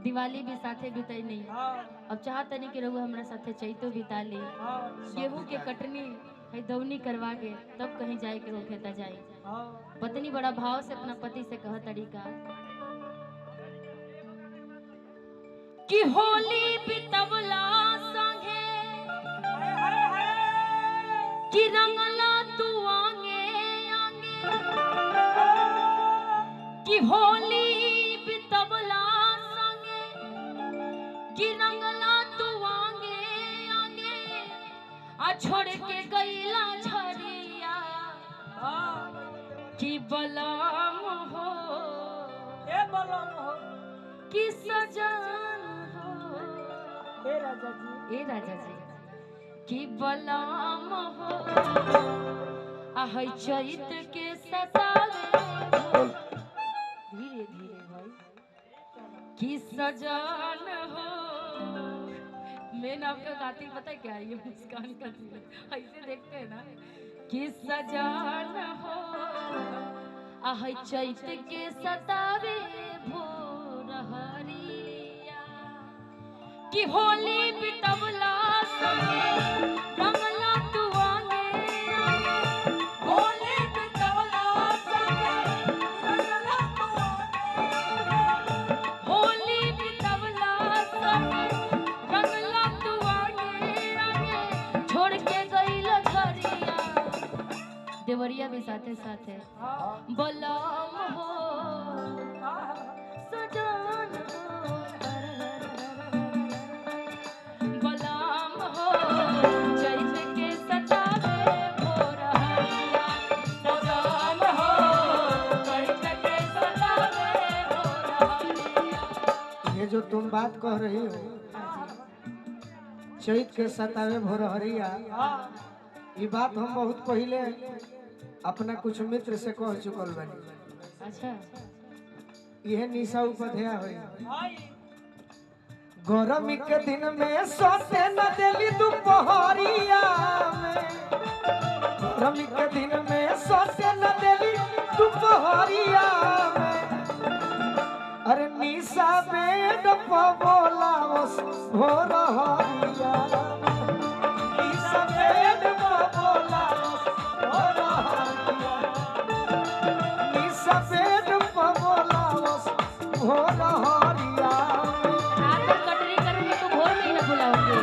दिवाली भी साथे बिताई नहीं। अब चाहते नहीं कि रघु हमारा साथे चैतो बिता ली। गेहूं के कटनी है दौनी करवा के तब कहीं जाए के होके ता जाए। पत्नी बड़ा भाव से अपना पति से कह तरीका कि होली बितवला संगे कि रंगला तू आंगे आंगे कि होली बितवला संगे कि रंगला तू आंगे आंगे आ छोड़ के गईला झरिया कि बलम हो ए बलम हो कि सजन हो ए राजा जी कि बलम हो आहै चैत के सतावे धीरे धीरे भाई कि सजन हो। मैं आपका गाती पता है क्या ये मुस्कान करती है ऐसे देखते हैं ना कि सजन हो आहै चैत के सतावे भोर हरिया कि होली बितवला संगे रंगला तू आंगे होली बितवला संगे रंगला तू आंगे होली बितवला संगे रंगला तू आंगे छोड़ के गईला घरिया देवरिया भी साथे साथे बलम हो सजन हो बलम हो चैत के सतावे भोर हरिया सजन हो चैत के सतावे भोर हरिया। ये जो तुम बात कह रही हो चैत के सतावे भोर हरिया ये बात हम बहुत पहले अपना कुछ मित्र से कह चुकल बानी। अच्छा यह निशा उपाध्याय है गरमी के दिन में सोते न देली दोपहरिया में गरमी के दिन में सोते न देली दोपहरिया में अरे निशा बेड पर बोला भोर हरिया निशा बेड पर बोला भोर हरिया निशा बेड पर बोला भोर हरिया रात में कटरी करेंगे तो भोर में ही न बुलाओगे।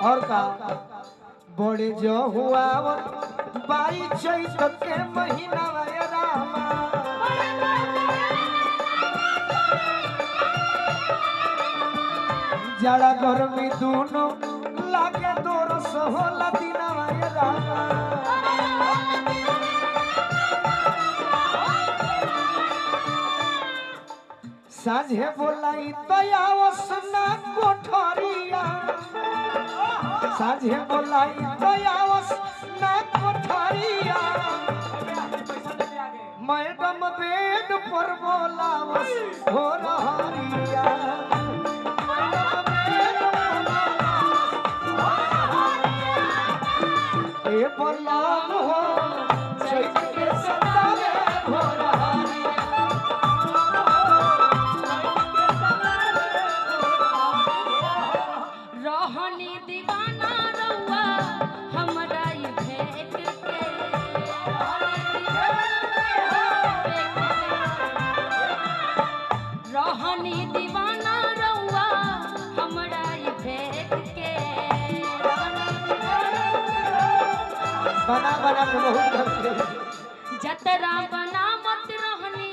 और का बड़े जो हुआ बाई चैत के महीना रामा जड़ा गर्मी दोनों लागे दोर सोहला दिना रामा साझे बोलाई तयावस ना कोठरिया साझे बोलाई तयावस ना कोठरिया मैडम बेड पर बोलावस भोर हरिया मैडम बेड पर बोलावस ए बोलाम हो चैत के सतावे भोर हरिया रहनी दीवाना रउआ हमरा ई भेट के रहनी दीवाना रउआ हमरा ई भेट के बना बना के बहुत करते जतरा बनावत रहनी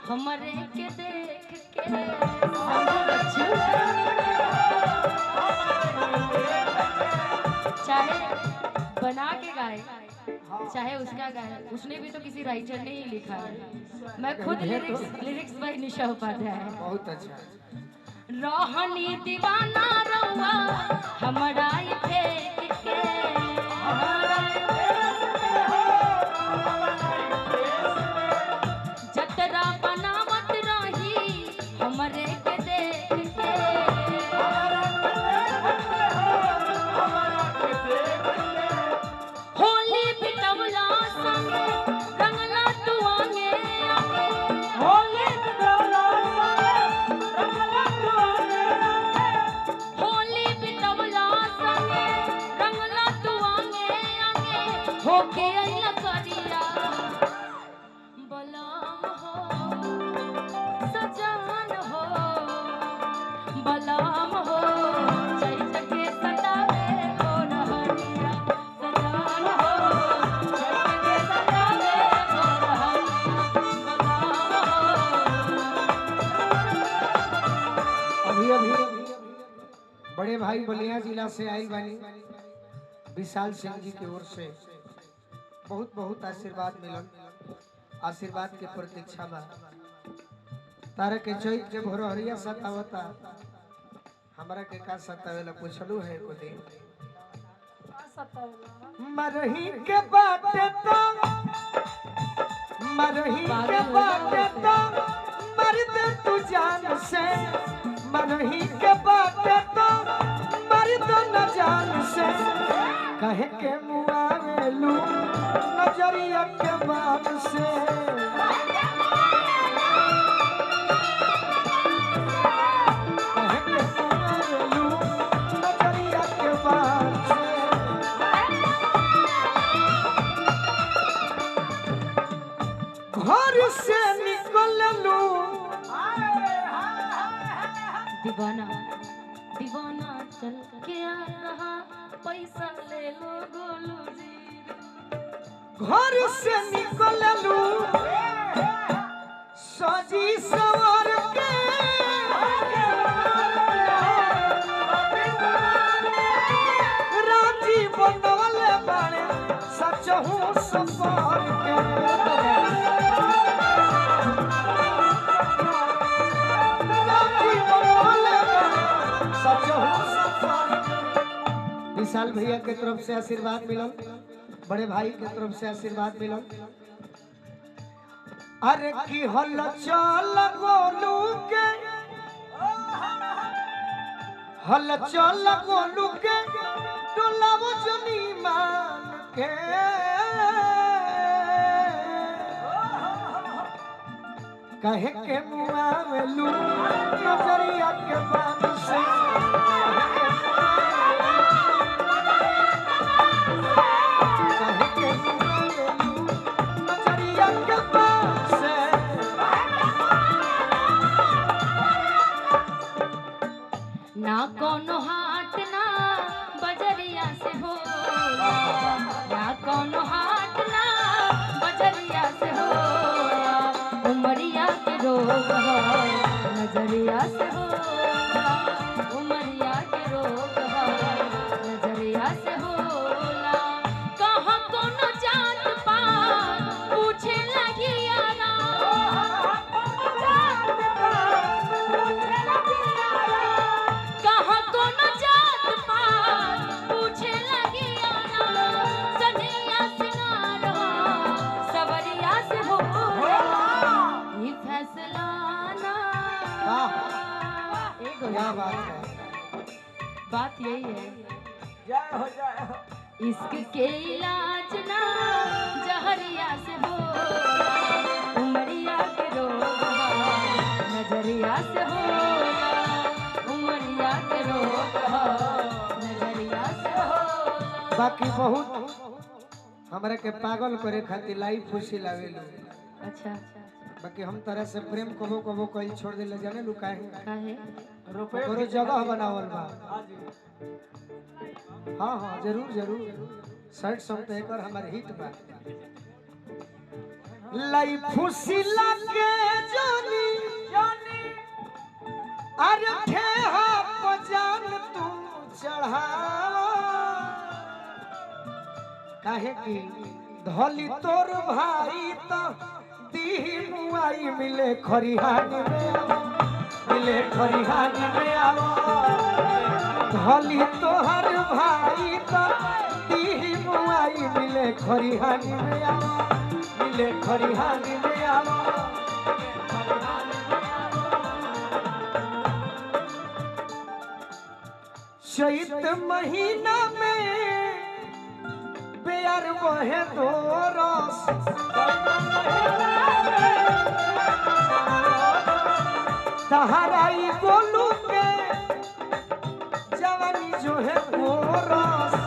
हमरे के देख के चाहे बना के गाए चाहे उसका गाए उसने भी तो किसी राइटर ने ही लिखा है। मैं खुद लिरिक्स बाय निशा उपाध्याय है। बहुत अच्छा रहनी दीवाना रउआ हमरा ई फेंक के जतरा बनावत रही हमरे के देख के होली बितवला संगे रंगला तू आंगे आंगे होली अभी बड़े भाई बलिया जिला से आयल बानी विशाल सिंह जी की ओर से बहुत बहुत आशीर्वाद मिलन। आशीर्वाद के प्रतीक्षा बा। तारा के चैत के भोरहरिया सतावता, हमरा के का सतावेला पूछलू है को दिन मरही के बाटे तो मरही के बाटे तो मर दे तू जान से, मरही के बाटे तो मर दो न जान से, कहे के मुआवेलू नजरिया के बात से, कहे के मुआवेलू नजरिया के बात से। घर से निकललू दीवाना दीवाना चल के आ रहा पैसा ले लो गोलू जी। घर से निकललू सजी सवार के राजी बनवले बाड़े सचहू सफर के, विशाल भैया के तरफ से आशीर्वाद मिलन, बड़े भाई के तरफ से आशीर्वाद मिलन। अरे की हल चल गोलू के, हल चल गोलू के डोलावो जनी मान के, कहे के मुआवेलू नजरिया के बात से, कहे के मुआवेलू नजरिया के बात से। ना कोनो हाट ना बजरिया से होला, ना कोनो हाट ना बजरिया से होला, उमरिया के रोग नजरिया से होला, उमरिया के रोग नजरिया से होला। कहाँ कोनो जात पात पूछे लगी यारा, कहाँ कोनो जात पात पूछे लगी यारा, सनैया सिंगार सवरिया से होला। ये फैसला ना क्या बात है, बात यही है, जय हो जय हो। इश्क के इलाज ना जहरिया से होला, उमरिया के रोग नजरिया से होला, उमरिया के रोग नजरिया से होला। बाकी बहुत हमरा के पागल करे खातिर लाइव खुशी लावेलू। अच्छा बाकी हम तरह से प्रेम कबो कबो कइल छोड़ देले, जाने लू काहे? काहे? रुपए ओकरो जगह बनावल बा। हाँ जी। हाँ हाँ जरूर जरूर, शर्ट सॉन्ग तो एक और हमारे हिट बा। लाइव खुशी लागे जानी जानी अरे थे हो जान तू चढ़ावा, काहे की धोली तोर भाई तो दी मुआई मिले खरिहानी में, मिले खरिहानी में आओ, धोली तोहर भाई तो दी मुआई मिले खरिहानी में आओ, मिले खरिहानी में आओ। चैत महीना में प्यार बहे दो रस, तहराई गोलू के जवानी जो है वो रस,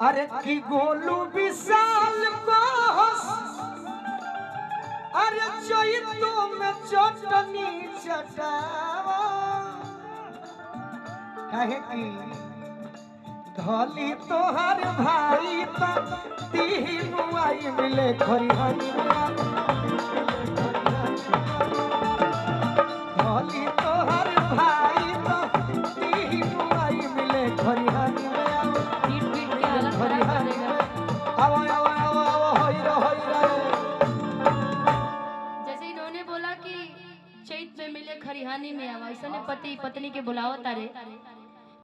अरे की गोलू विशाल को अरे चैतों में चटनी चटावा, कहे की धोली तोहर भाई तो ती मुआई मिले खरिहानी में। होली तोहर भाई तो ती मुआई मिले खरिहानी में आओ पीट पीट के हालत खराब कर देगा। आओ आओ आओ आओ होई रे जैसे इन्होंने बोला कि चैत में मिले खरिहानी में आवा, ऐसा पति पत्नी के बुलाओ तारे